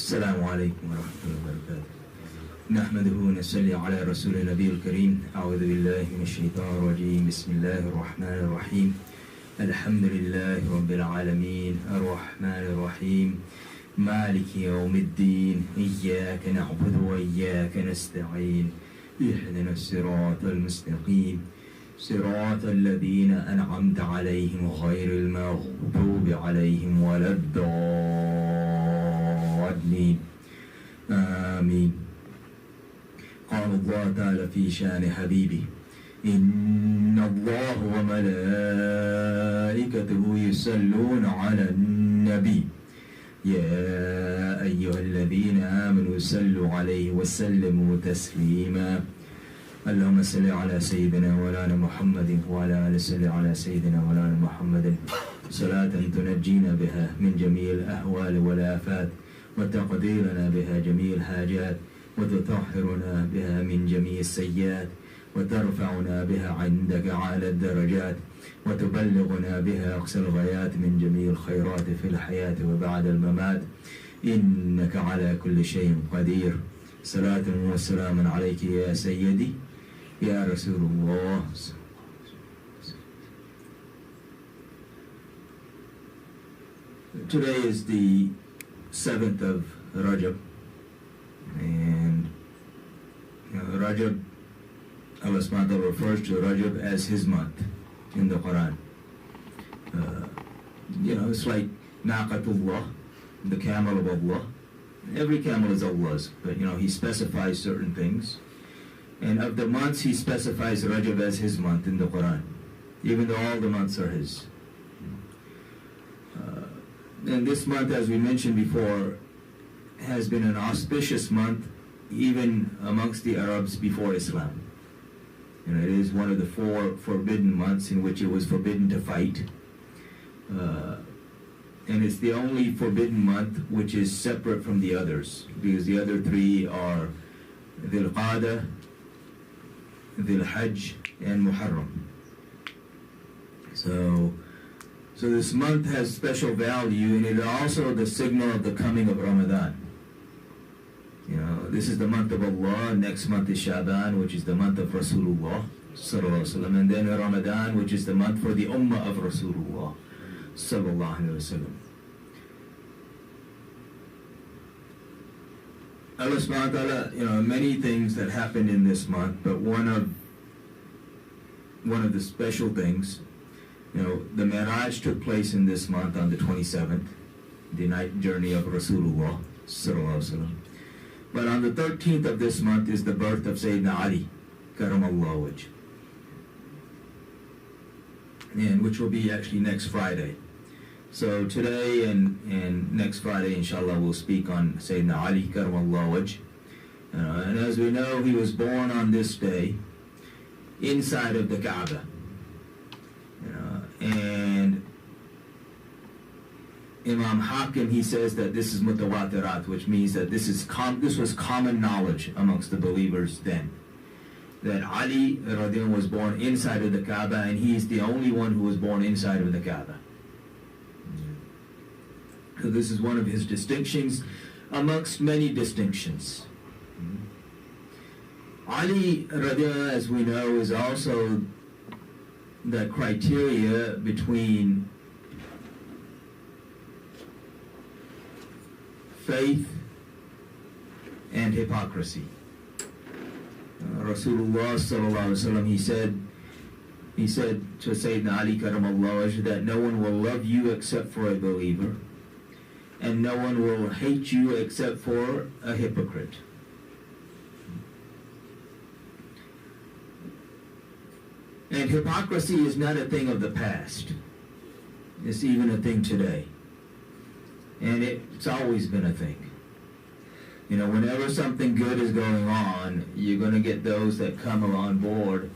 السلام عليكم ورحمة الله وبركاته. نحمده ونصلي على رسول النبي الكريم. أعوذ بالله من الشيطان الرجيم. بسم الله الرحمن الرحيم. الحمد لله رب العالمين الرحمن الرحيم مالك يوم الدين إياك نعبد وإياك نستعين اهدنا الصراط المستقيم صراط الذين أنعمت عليهم غير المغضوب عليهم ولا الضالين آمين. قال الله تعالى في شأن حبيبه إن الله وملائكته يصلون على النبي يا أيها الذين آمنوا صلوا عليه وسلموا تسليما. اللهم صل على سيدنا مولانا محمد وعلى آل صل على سيدنا مولانا محمد صلاة تنجينا بها من جميع الأهوال والآفات وتقضي لنا بها جميع الحاجات وتطهرنا بها من جميع السيئات وترفعنا بها عندك أعلى الدرجات وتبلغنا بها أقصى الغايات من جميع الخيرات في الحياة وبعد الممات إنك على كل شيء قدير. صلاة وسلام عليك يا سيدي يا رسول الله. Today is the 7th of Rajab, and Rajab, Allah subhanahu wa ta'ala refers to Rajab as his month in the Quran. It's like Naqatullah, the camel of Allah. Every camel is Allah's, but he specifies certain things. And of the months, he specifies Rajab as his month in the Quran, even though all the months are his. And this month, as we mentioned before, has been an auspicious month even amongst the Arabs before Islam. It is one of the 4 forbidden months in which it was forbidden to fight. And it's the only forbidden month which is separate from the others, because the other 3 are Dhul Qa'dah, Dhul Hajj, and Muharram. So this month has special value, and it is also the signal of the coming of Ramadan. This is the month of Allah. Next month is Shaban, which is the month of Rasulullah sallallahu alaihi wasallam, and then Ramadan, which is the month for the Ummah of Rasulullah sallallahu alaihi wasallam. Allah subhanahu wa ta'ala, many things that happened in this month, but one of the special things, the Mi'raj took place in this month on the 27th, the night journey of Rasulullah sallallahu alaihi wasallam. But on the 13th of this month is the birth of Sayyidina Ali, Karamallahu wajh, and which will be actually next Friday. So today and next Friday, inshallah, we'll speak on Sayyidina Ali, Karamallahu wajh. And as we know, he was born on this day inside of the Kaaba. And Imam Hakim, he says that this is mutawatirat, which means that this was common knowledge amongst the believers then, that Ali radhiyallahu was born inside of the Kaaba, and he is the only one who was born inside of the Kaaba. So this is one of his distinctions amongst many distinctions. Ali radhiyallahu, as we know, is also the criteria between faith and hypocrisy. Rasulullah sallallahu alaihi wasallam, he said to Sayyidina Ali karamallahu wajh that no one will love you except for a believer, and no one will hate you except for a hypocrite. And hypocrisy is not a thing of the past. It's even a thing today. And it's always been a thing. Whenever something good is going on, you're going to get those that come on board,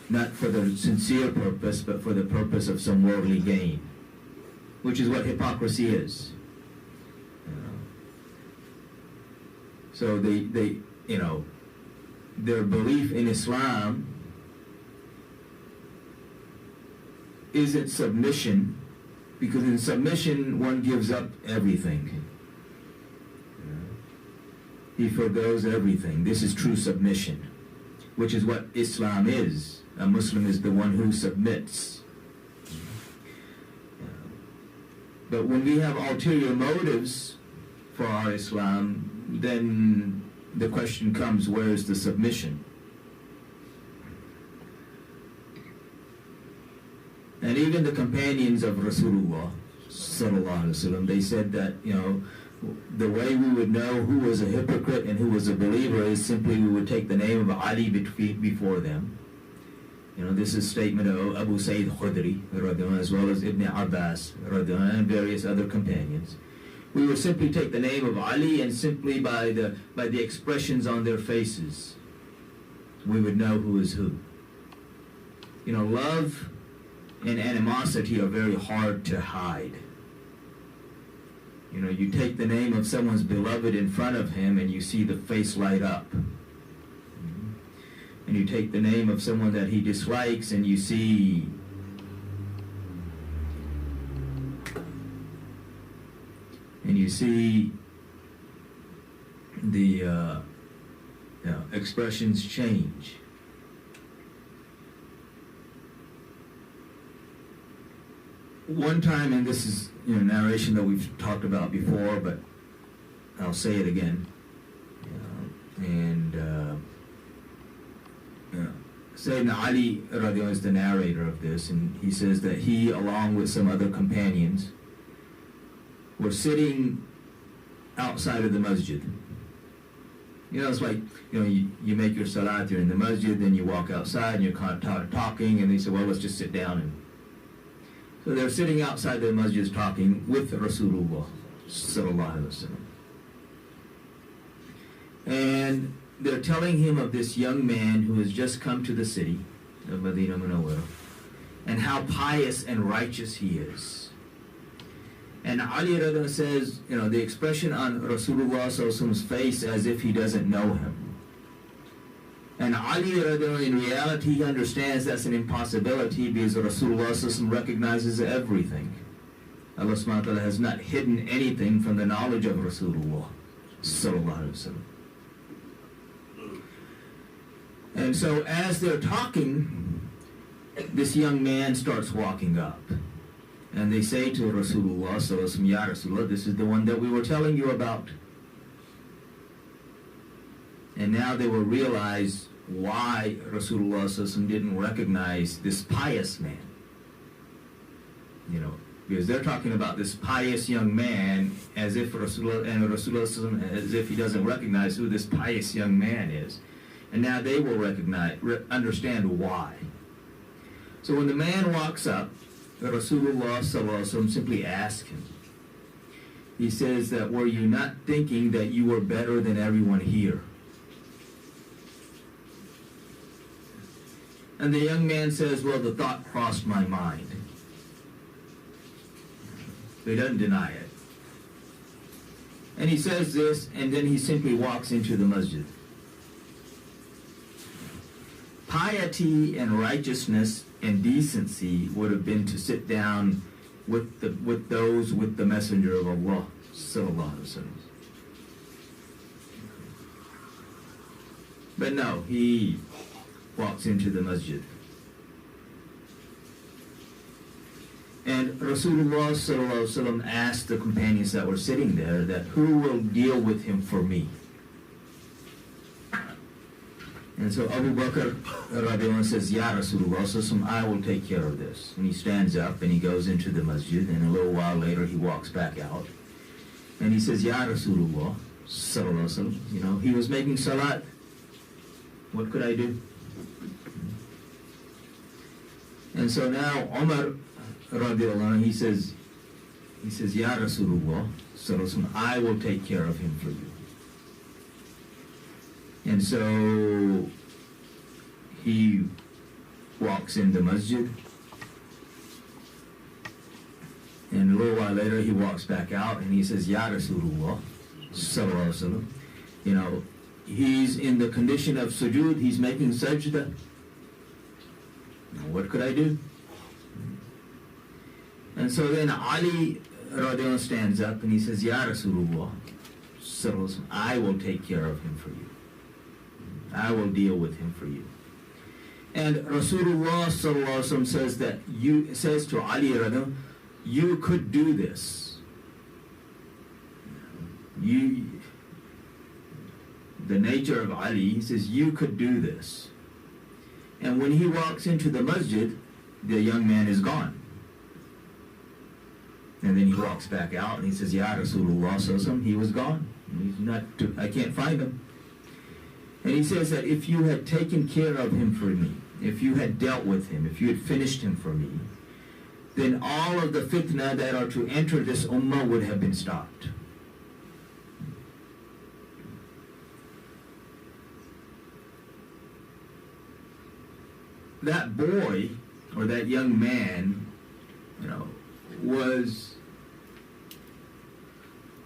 not for the sincere purpose, but for the purpose of some worldly gain, which is what hypocrisy is. So their belief in Islam isn't submission, because in submission one gives up everything. He forgoes everything. This is true submission, which is what Islam is. A Muslim is the one who submits. But when we have ulterior motives for our Islam, then the question comes, where is the submission? And even the companions of Rasulullah sallallahu alaihi wasallam, they said that, the way we would know who was a hypocrite and who was a believer is simply we would take the name of Ali before them. This is a statement of Abu Sayyid Khudri, as well as Ibn Abbas, and various other companions. We would simply take the name of Ali, and simply by the expressions on their faces, we would know who is who. Love and animosity are very hard to hide. You take the name of someone's beloved in front of him and you see the face light up. And you take the name of someone that he dislikes and you see the expressions change. One time, and this is narration that we've talked about before, but I'll say it again. Sayyidina Ali radiallahu is the narrator of this, and he says that he, along with some other companions, were sitting outside of the masjid. It's like, you make your salat, you're in the masjid, then you walk outside and you're kind of talking, and they say, well, let's just sit down. And so they're sitting outside the masjid talking with Rasulullah sallallahu alaihi wasallam. And they're telling him of this young man who has just come to the city of Medina Munawwara and how pious and righteous he is. And Ali radiallahu says, the expression on Rasulullah sallallahu alaihi wasallam's face as if he doesn't know him. And Ali radiallahu, in reality, he understands that's an impossibility because Rasulullah sallallahu alaihi wasallam recognizes everything. Allah subhanahu wa ta'ala has not hidden anything from the knowledge of Rasulullah sallallahu alaihi wasallam. And so as they're talking, this young man starts walking up. And they say to Rasulullah sallallahu alaihi wasallam, Ya Rasulullah, this is the one that we were telling you about. And now they will realize why Rasulullah sallallahu alaihi wasallam didn't recognize this pious man. Because they're talking about this pious young man as if Rasulullah sallallahu alaihi wasallam, as if he doesn't recognize who this pious young man is. And now they will understand why. So when the man walks up, Rasulullah sallallahu alaihi wasallam simply asks him. He says that, were you not thinking that you were better than everyone here? And the young man says, well, the thought crossed my mind. He doesn't deny it. And he says this, and then he simply walks into the masjid. Piety and righteousness and decency would have been to sit down with the Messenger of Allah sallallahu alaihi wasallam. But no, he walks into the masjid. And Rasulullah sallallahu alaihi wasallam asked the companions that were sitting there that, who will deal with him for me? And so Abu Bakr radiallahu anh says, Ya Rasulullah sallallahu alaihi wasallam, I will take care of this. And he stands up and he goes into the masjid, and a little while later he walks back out. And he says, Ya Rasulullah sallallahu alaihi wasallam, he was making salat. What could I do? And so now Umar radiallahu anh, he says, Ya Rasulullah sallallahu alaihi wasallam, I will take care of him for you. And so he walks in the masjid, and a little while later he walks back out and he says, Ya Rasulullah sallallahu alaihi wasallam, he's in the condition of sujood, he's making sajda. Now what could I do? And so then Ali radiallahu anh stands up and he says, Ya Rasulullah I will take care of him for you. I will deal with him for you. And Rasulullah says to Ali, you could do this. The nature of Ali, he says, you could do this. And when he walks into the masjid, the young man is gone. And then he walks back out and he says, Ya Rasulullah, he was gone. I can't find him. And he says that if you had taken care of him for me, if you had dealt with him, if you had finished him for me, then all of the fitna that are to enter this ummah would have been stopped. That boy, or that young man, was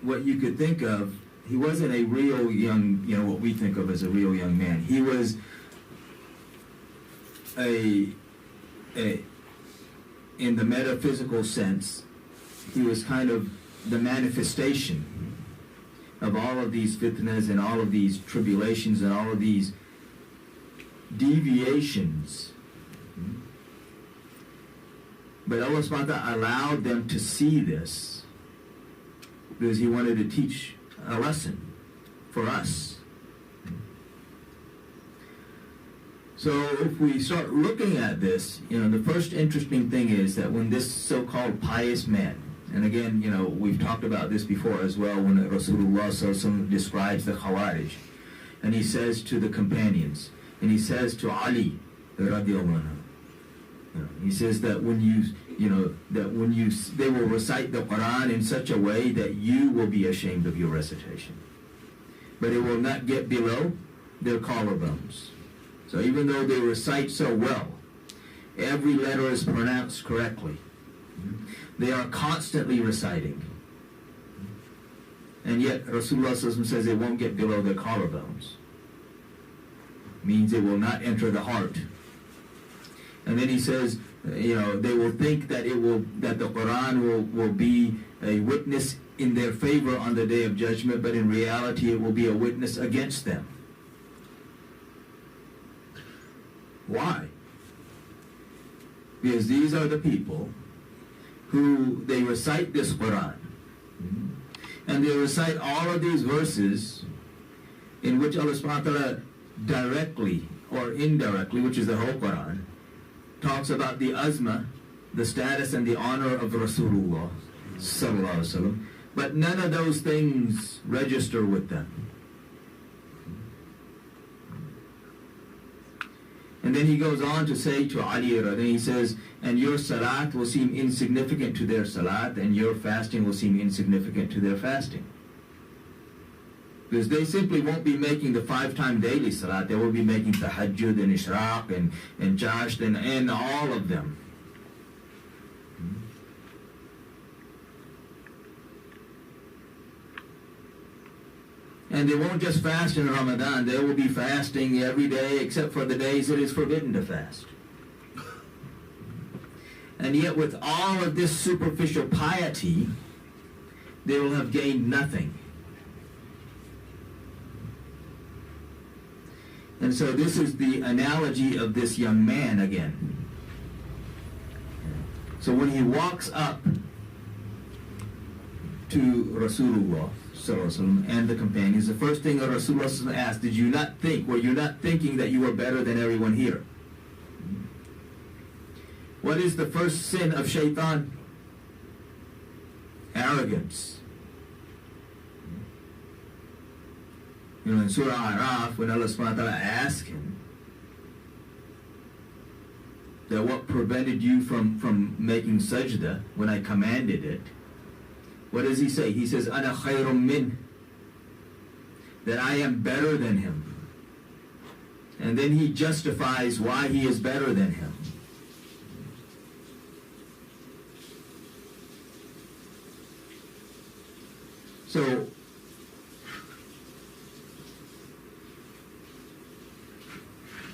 what you could think of. He wasn't a real young, what we think of as a real young man. He was in the metaphysical sense, he was kind of the manifestation of all of these fitnas and all of these tribulations and all of these deviations. But Allah subhanahu wa ta'ala allowed them to see this because He wanted to teach a lesson for us. So if we start looking at this, the first interesting thing is that when this so-called pious man, and again, we've talked about this before as well, when Rasulullah sallallahu alaihi wasallam describes the Khawarij, and he says to the companions, and he says to Ali radiallahu anhu, he says that they will recite the Quran in such a way that you will be ashamed of your recitation, but it will not get below their collarbones. So even though they recite so well, every letter is pronounced correctly. They are constantly reciting. And yet Rasulullah says it won't get below their collarbones. Means it will not enter the heart. And then he says, they will think that that the Quran will be a witness in their favor on the Day of Judgment, but in reality it will be a witness against them. Why? Because these are the people who they recite this Quran. And they recite all of these verses in which Allah subhanahu wa ta'ala directly or indirectly, which is the whole Quran, talks about the azma, the status and the honor of Rasulullah sallallahu alaihi wasallam, but none of those things register with them. And then he goes on to say to Ali, and he says, and your salat will seem insignificant to their salat, and your fasting will seem insignificant to their fasting. Because they simply won't be making the 5-time daily salat, they will be making tahajjud and ishraq and jasht and all of them. And they won't just fast in Ramadan, they will be fasting every day except for the days it is forbidden to fast. And yet with all of this superficial piety, they will have gained nothing. And so this is the analogy of this young man again. So when he walks up to Rasulullah and the companions, the first thing that Rasulullah asked, were you not thinking that you were better than everyone here? What is the first sin of shaitan? Arrogance. In Surah Araf, when Allah subhanahu wa ta'ala asked him that what prevented you from making sajda when I commanded it, what does he say? He says, Ana khayrun min, that I am better than him. And then he justifies why he is better than him. So,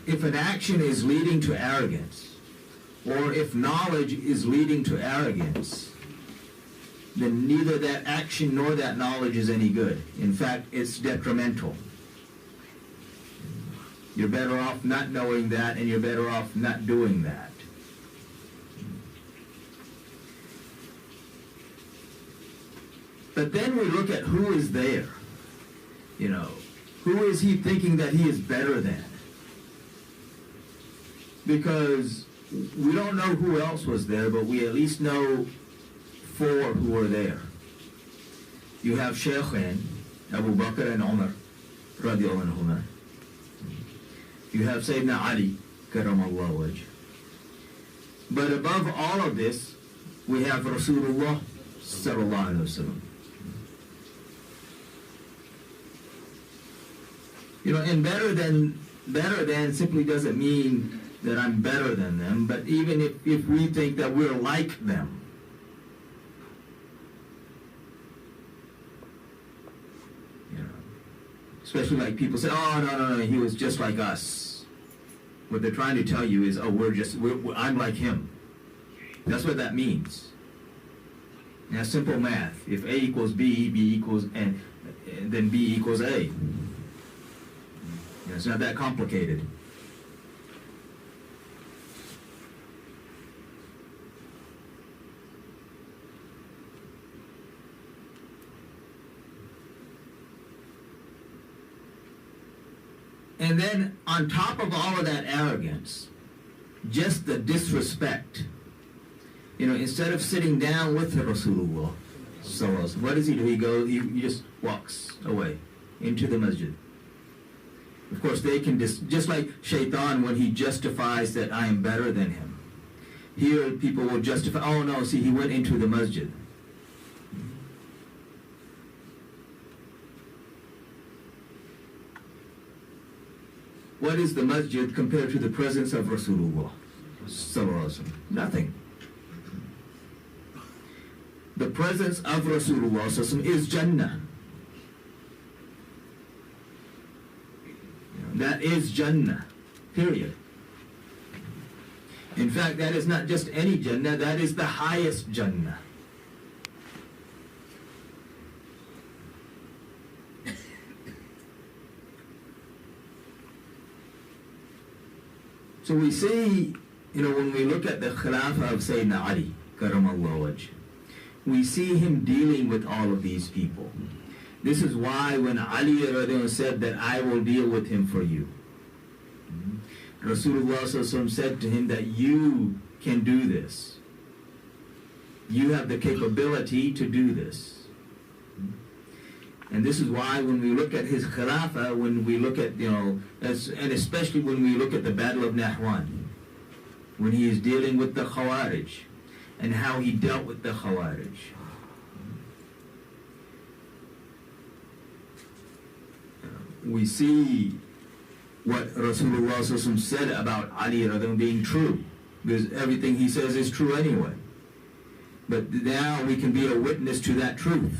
if an action is leading to arrogance, or if knowledge is leading to arrogance, then neither that action nor that knowledge is any good. In fact, it's detrimental. You're better off not knowing that, and you're better off not doing that. But then we look at who is there. You know, who is he thinking that he is better than? Because we don't know who else was there, but we at least know 4 who were there. You have Shaykhain, Abu Bakr and Umar, radiallahu anhuma. You have Sayyidina Ali, karamallahu wajh. But above all of this, we have Rasulullah, sallallahu alaihi wasallam. You know, and better than simply doesn't mean that I'm better than them, but even if we think that we're like them. You know, especially like people say, oh, no, he was just like us. What they're trying to tell you is, oh, I'm like him. That's what that means. Now, simple math. If A equals B, B equals, and then B equals A. You know, it's not that complicated. And then on top of all of that arrogance, just the disrespect. You know, instead of sitting down with the Rasulullah, what does he do? He just walks away into the masjid. Of course, they can just like Shaitan when he justifies that I am better than him. Here, people will justify, oh no, see, he went into the masjid. What is the masjid compared to the presence of Rasulullah? Nothing. The presence of Rasulullah is Jannah. That is Jannah, period. In fact, that is not just any Jannah, that is the highest Jannah. So we see, you know, when we look at the Khilafah of Sayyidina Ali, karamallahu wajh, we see him dealing with all of these people. This is why when Ali said that I will deal with him for you, Rasulullah said to him that you can do this. You have the capability to do this. And this is why when we look at his Khilafah, when we look at, you know, and especially when we look at the Battle of Nahwan, when he is dealing with the Khawarij, and how he dealt with the Khawarij. We see what Rasulullah said about Ali being true, because everything he says is true anyway. But now we can be a witness to that truth.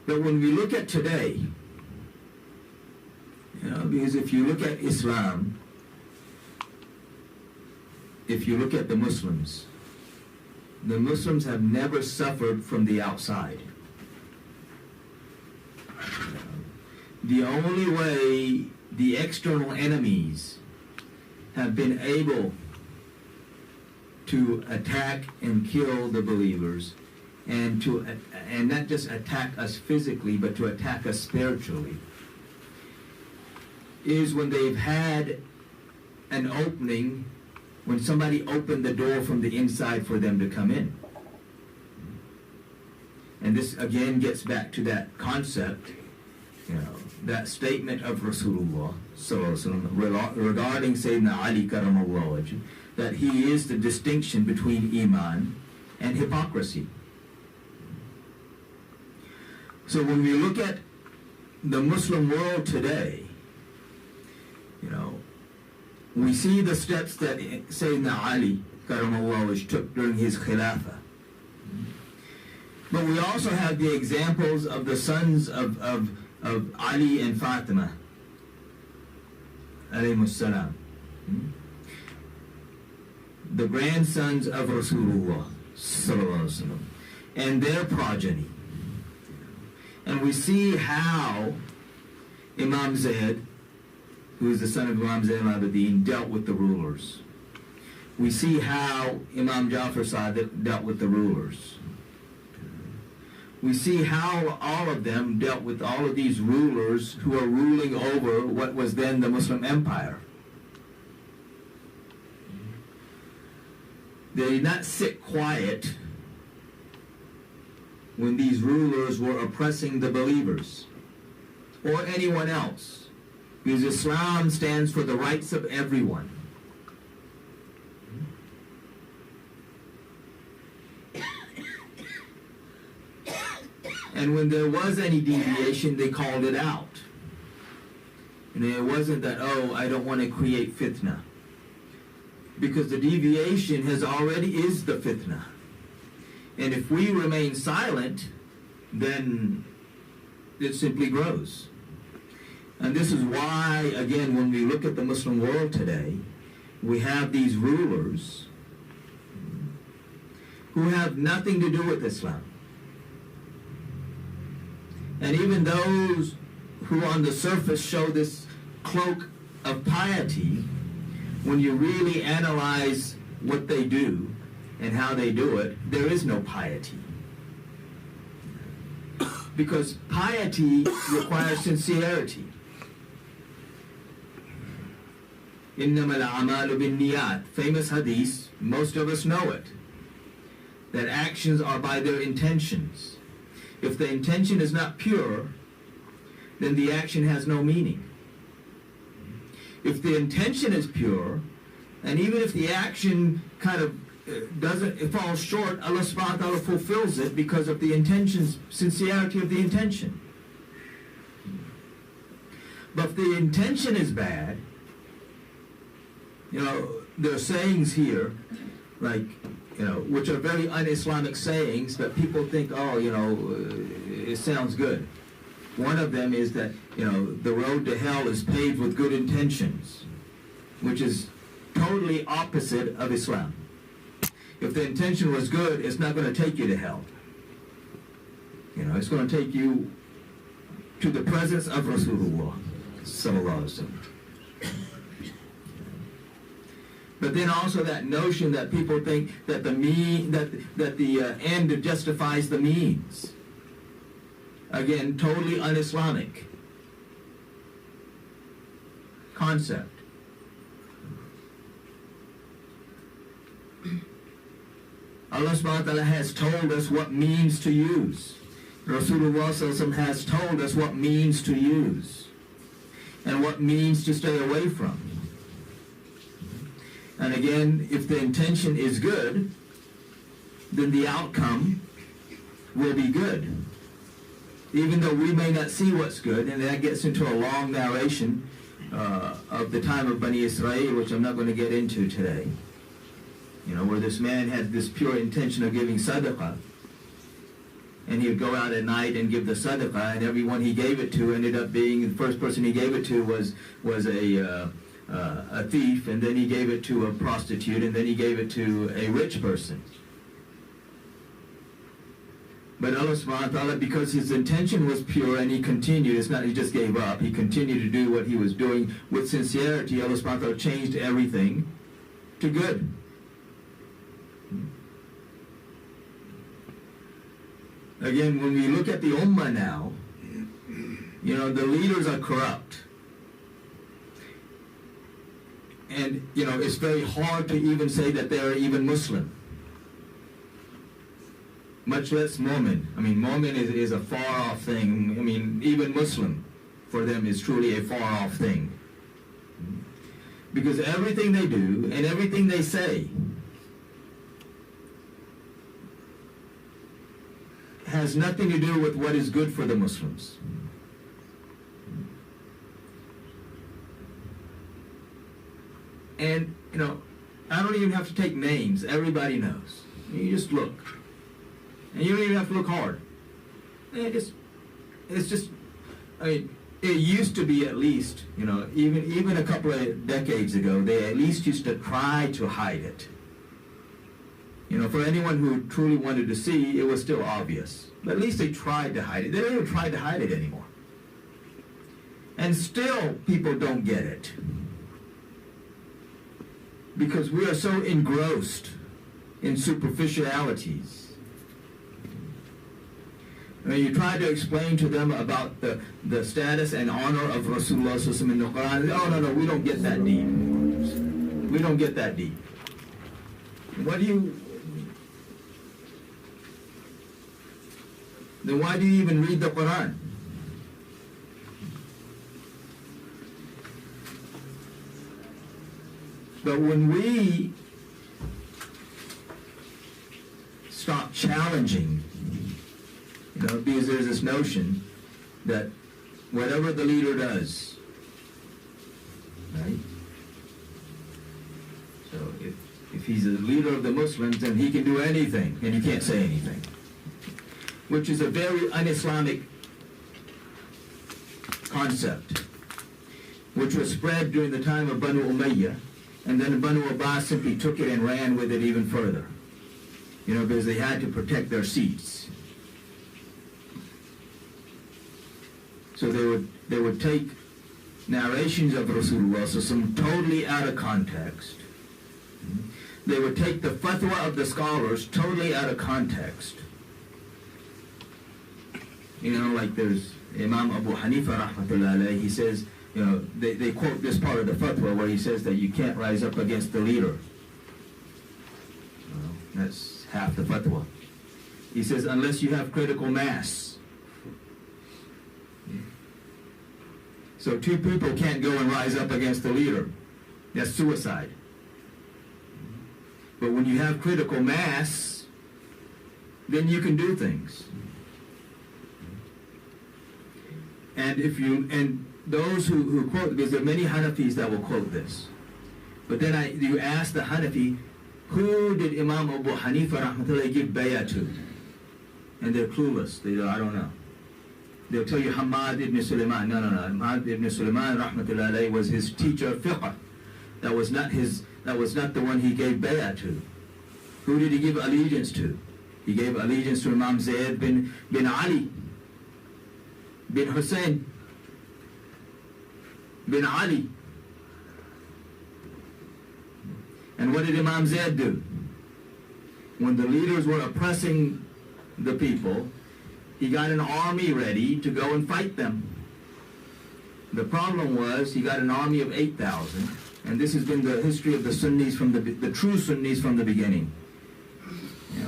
But when we look at today, you know, because if you look at Islam, if you look at the Muslims have never suffered from the outside. The only way the external enemies have been able to attack and kill the believers, and not just attack us physically, but to attack us spiritually, is when they've had an opening, when somebody opened the door from the inside for them to come in. And this again gets back to that concept, you know, that statement of Rasulullah regarding Sayyidina Ali karamallahu wajh, that he is the distinction between Iman and hypocrisy. So when we look at the Muslim world today, you know, we see the steps that Sayyidina Ali karamallahu wajh took during his Khilafah. But we also have the examples of the sons of Ali and Fatima, alayhimus salam. the grandsons of Rasulullah sallallahu alaihi wasallam and their progeny. And we see how Imam Zayd, who is the son of Imam Zayn al-Abidin, dealt with the rulers. We see how Imam Ja'far Sadiq dealt with the rulers. We see how all of them dealt with all of these rulers who are ruling over what was then the Muslim empire. They did not sit quiet when these rulers were oppressing the believers or anyone else, because Islam stands for the rights of everyone. And when there was any deviation, they called it out. And it wasn't that, oh, I don't want to create fitna. Because the deviation already is the fitna. And if we remain silent, then it simply grows. And this is why, again, when we look at the Muslim world today, we have these rulers who have nothing to do with Islam. And even those who on the surface show this cloak of piety, when you really analyze what they do and how they do it, there is no piety. Because piety requires sincerity. إِنَّمَا الْأَعْمَالُ بِالنِّيَّاتِ, famous hadith, most of us know it, that actions are by their intentions. If the intention is not pure, then the action has no meaning. If the intention is pure, and even if the action kind of it falls short, Allah subhanahu wa ta'ala fulfills it because of the intentions, sincerity of the intention. But if the intention is bad, there are sayings here, like, which are very un-Islamic sayings that people think, it sounds good. One of them is that, the road to hell is paved with good intentions, which is totally opposite of Islam. If the intention was good, it's not going to take you to hell. It's going to take you to the presence of Rasulullah sallallahu alaihi wasallam. But then also that notion that people think that the end justifies the means. Again, totally un-Islamic concept. Allah subhanahu wa ta'ala has told us what means to use. Rasulullah sallallahu alaihi wasallam has told us what means to use and what means to stay away from. And again, if the intention is good, then the outcome will be good. Even though we may not see what's good, and that gets into a long narration of the time of Bani Israel, which I'm not going to get into today. Where this man had this pure intention of giving sadaqah, and he would go out at night and give the sadaqah, and everyone he gave it to ended up being, the first person he gave it to was a thief, and then he gave it to a prostitute, and then he gave it to a rich person. But Allah subhanahu wa ta'ala, because his intention was pure and he continued, it's not he just gave up, he continued to do what he was doing with sincerity, Allah subhanahu wa ta'ala changed everything to good. Again, when we look at the ummah now, the leaders are corrupt. And, it's very hard to even say that they're even Muslim. Much less Mu'min. Mu'min is a far-off thing. Even Muslim, for them, is truly a far-off thing. Because everything they do and everything they say has nothing to do with what is good for the Muslims. And, I don't even have to take names. Everybody knows. You just look. And you don't even have to look hard. It used to be at least, even a couple of decades ago, they at least used to try to hide it. For anyone who truly wanted to see, it was still obvious. But at least they tried to hide it. They don't even try to hide it anymore. And still, people don't get it. Because we are so engrossed in superficialities. You try to explain to them about the status and honor of Rasulullah in the Quran. Oh, no, we don't get that deep. We don't get that deep. Then why do you even read the Quran? But when we stop challenging, because there's this notion that whatever the leader does, right? So if he's the leader of the Muslims, then he can do anything, and you can't say anything. Which is a very un-Islamic concept, which was spread during the time of Banu Umayyah, and then Banu Abbas simply took it and ran with it even further, because they had to protect their seats. So they would take narrations of Rasulullah totally out of context. They would take the fatwa of the scholars totally out of context. Like there's Imam Abu Hanifa rahmatullah alayhi, he says, they quote this part of the fatwa where he says that you can't rise up against the leader. That's half the fatwa. He says, unless you have critical mass. So two people can't go and rise up against the leader. That's suicide. But when you have critical mass, then you can do things. And those who quote, because there are many Hanafis that will quote this. But then you ask the Hanafi, who did Imam Abu Hanifa rahmatullah give bay'ah to? And they're clueless. They go, I don't know. They'll tell you Hamad ibn Sulaiman. No. Hamad ibn Sulaiman rahmatullah alayhi was his teacher of fiqh. That was not the one he gave bay'ah to. Who did he give allegiance to? He gave allegiance to Imam Zayd bin Ali, bin Hussein, bin Ali. And what did Imam Zayd do? When the leaders were oppressing the people, he got an army ready to go and fight them. The problem was he got an army of 8,000, and this has been the history of the Sunnis the true Sunnis from the beginning.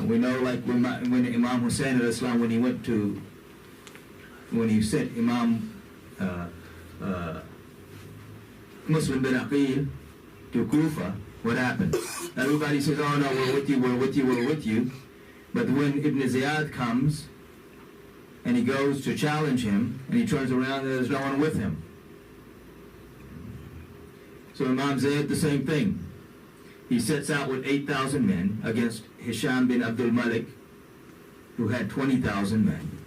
We know, like when Imam Hussein al-Islam, when he sent Imam Muslim bin Aqil to Kufa, what happened? Everybody says, oh no, we're with you. But when Ibn Ziyad comes, and he goes to challenge him, and he turns around and there's no one with him. So Imam Zayd, the same thing. He sets out with 8,000 men against Hisham bin Abdul Malik, who had 20,000 men.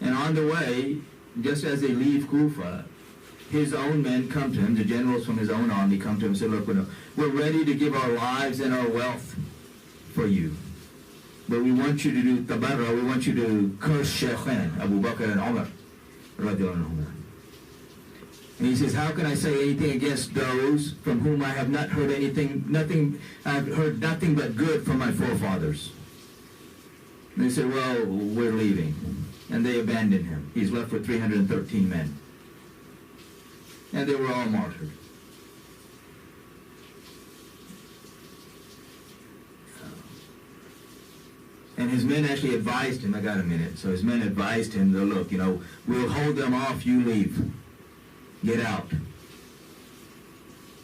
And on the way, just as they leave Kufa, his own men come to him, the generals from his own army come to him and say, look, we're ready to give our lives and our wealth for you. But we want you to do tabarra, we want you to curse Shaykhain, Abu Bakr and Umar, radiallahu anhu. And he says, how can I say anything against those from whom I have not heard I've heard nothing but good from my forefathers? And they said, well, we're leaving. And they abandoned him. He's left with 313 men. And they were all martyred. And his men actually advised him, I got a minute, so his men advised him, look, we'll hold them off, you leave. Get out.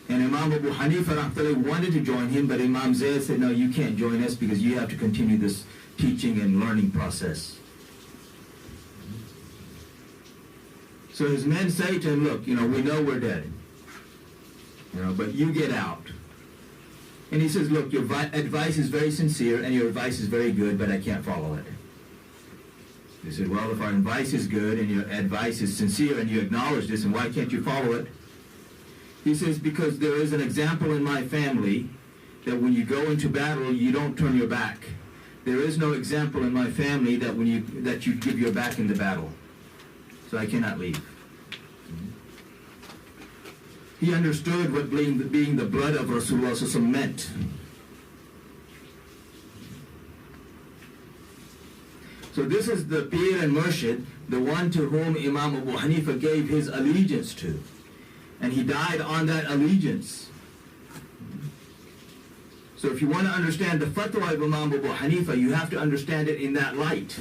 And Imam Abu Hanifa wanted to join him, but Imam Zayd said, no, you can't join us because you have to continue this teaching and learning process. So his men say to him, look, we know we're dead, but you get out. And he says, look, your advice is very sincere and your advice is very good, but I can't follow it. They said, well, if our advice is good and your advice is sincere and you acknowledge this, and why can't you follow it? He says, because there is an example in my family that when you go into battle, you don't turn your back. There is no example in my family that you give your back in the battle. So I cannot leave. He understood what being the blood of Rasulullah meant. So this is the Pir and Murshid, the one to whom Imam Abu Hanifa gave his allegiance to. And he died on that allegiance. So if you want to understand the fatwa of Imam Abu Hanifa, you have to understand it in that light.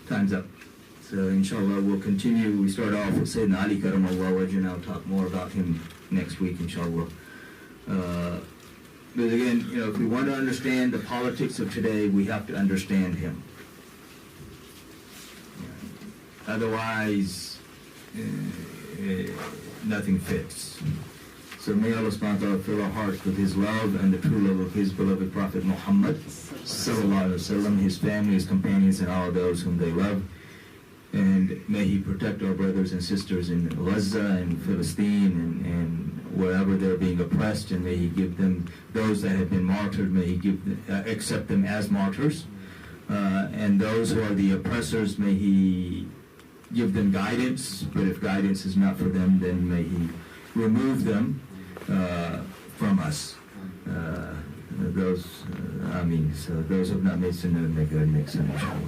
Time's up. So inshallah we'll continue. We start off with Sayyidina Ali Karamallahu Wajh, and I'll talk more about him next week inshallah. But again, if we want to understand the politics of today, we have to understand him. Otherwise, nothing fits. So may Allah subhanahu wa ta'ala fill our hearts with His love and the true love of His beloved Prophet Muhammad sallallahu alaihi wasallam, his family, his companions, and all those whom they love. And may He protect our brothers and sisters in Gaza and Palestine and wherever they're being oppressed, and may He give them, those that have been martyred, may He accept them as martyrs. And those who are the oppressors, may He give them guidance, but if guidance is not for them, then may He remove them from us. So those who have not made sunnah, make good, make sunnah, inshallah.